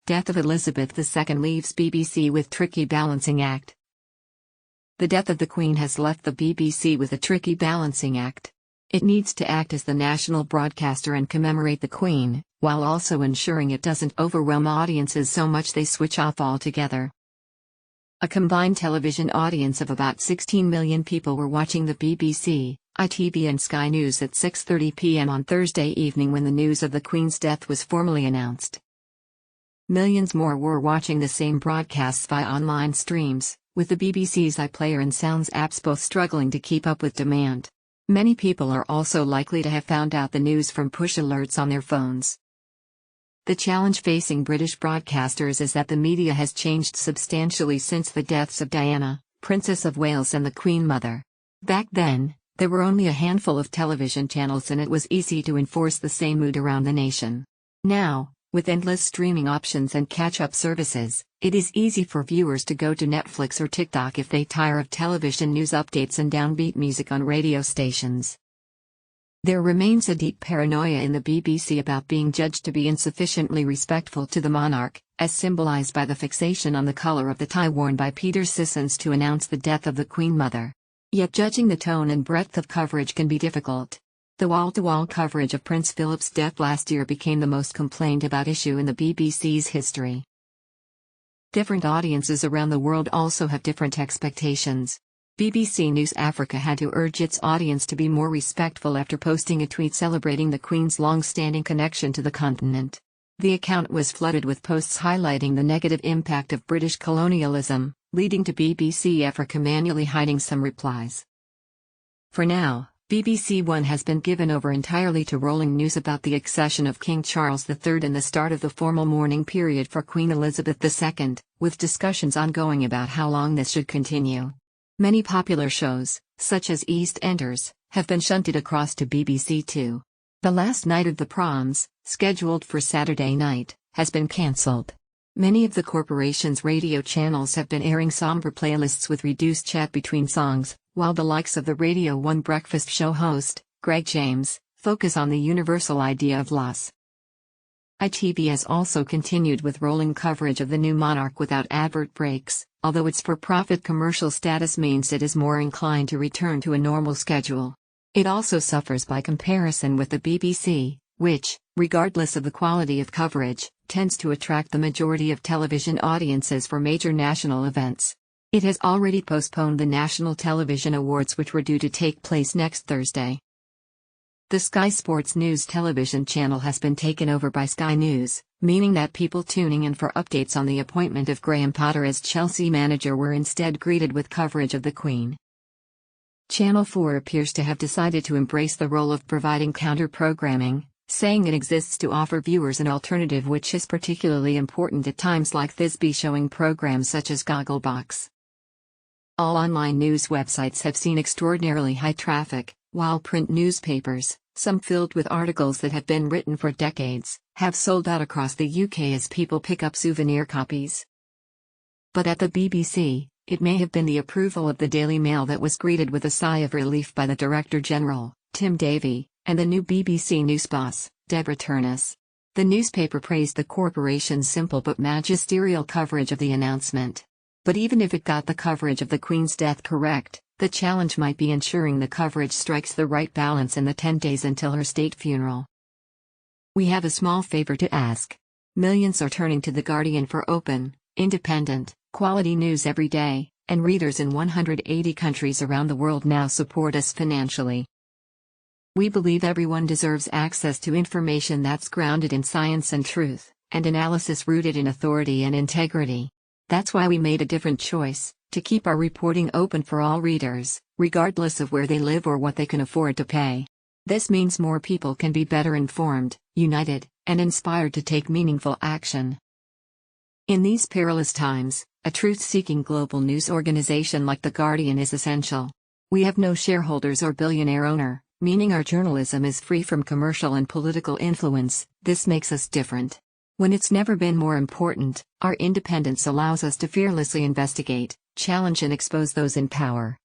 Death of Elizabeth II leaves BBC with tricky balancing act. The death of the Queen has left the BBC with a tricky balancing act. It needs to act as the national broadcaster and commemorate the Queen, while also ensuring it doesn't overwhelm audiences so much they switch off altogether. A combined television audience of about 16 million people were watching the BBC, ITV and Sky News at 6:30 p.m. on Thursday evening when the news of the Queen's death was formally announced. Millions more were watching the same broadcasts via online streams, with the BBC's iPlayer and Sounds apps both struggling to keep up with demand. Many people are also likely to have found out the news from push alerts on their phones. The challenge facing British broadcasters is that the media has changed substantially since the deaths of Diana, Princess of Wales and the Queen Mother. Back then, there were only a handful of television channels and it was easy to enforce the same mood around the nation. Now, with endless streaming options and catch-up services, it is easy for viewers to go to Netflix or TikTok if they tire of television news updates and downbeat music on radio stations. There remains a deep paranoia in the BBC about being judged to be insufficiently respectful to the monarch, as symbolized by the fixation on the color of the tie worn by Peter Sissons to announce the death of the Queen Mother. Yet judging the tone and breadth of coverage can be difficult. The wall-to-wall coverage of Prince Philip's death last year became the most complained about issue in the BBC's history. Different audiences around the world also have different expectations. BBC News Africa had to urge its audience to be more respectful after posting a tweet celebrating the Queen's long-standing connection to the continent. The account was flooded with posts highlighting the negative impact of British colonialism, leading to BBC Africa manually hiding some replies. For now, BBC One has been given over entirely to rolling news about the accession of King Charles III and the start of the formal mourning period for Queen Elizabeth II, with discussions ongoing about how long this should continue. Many popular shows, such as EastEnders, have been shunted across to BBC Two. The last night of the proms, scheduled for Saturday night, has been cancelled. Many of the corporation's radio channels have been airing somber playlists with reduced chat between songs, while the likes of the Radio 1 breakfast show host, Greg James, focus on the universal idea of loss. ITV has also continued with rolling coverage of the new monarch without advert breaks, although its for-profit commercial status means it is more inclined to return to a normal schedule. It also suffers by comparison with the BBC, which, regardless of the quality of coverage, tends to attract the majority of television audiences for major national events. It has already postponed the National Television Awards, which were due to take place next Thursday. The Sky Sports News television channel has been taken over by Sky News, meaning that people tuning in for updates on the appointment of Graham Potter as Chelsea manager were instead greeted with coverage of the Queen. Channel 4 appears to have decided to embrace the role of providing counter-programming, saying it exists to offer viewers an alternative, which is particularly important at times like this, be showing programs such as Gogglebox. All online news websites have seen extraordinarily high traffic, while print newspapers, some filled with articles that have been written for decades, have sold out across the UK as people pick up souvenir copies. But at the BBC, it may have been the approval of the Daily Mail that was greeted with a sigh of relief by the Director General, Tim Davie, and the new BBC News boss, Deborah Turnus. The newspaper praised the corporation's simple but magisterial coverage of the announcement. But even if it got the coverage of the Queen's death correct, the challenge might be ensuring the coverage strikes the right balance in the 10 days until her state funeral. We have a small favor to ask. Millions are turning to The Guardian for open, independent, quality news every day, and readers in 180 countries around the world now support us financially. We believe everyone deserves access to information that's grounded in science and truth, and analysis rooted in authority and integrity. That's why we made a different choice, to keep our reporting open for all readers, regardless of where they live or what they can afford to pay. This means more people can be better informed, united, and inspired to take meaningful action. In these perilous times, a truth-seeking global news organization like The Guardian is essential. We have no shareholders or billionaire owner, meaning our journalism is free from commercial and political influence. This makes us different. When it's never been more important, our independence allows us to fearlessly investigate, challenge and expose those in power.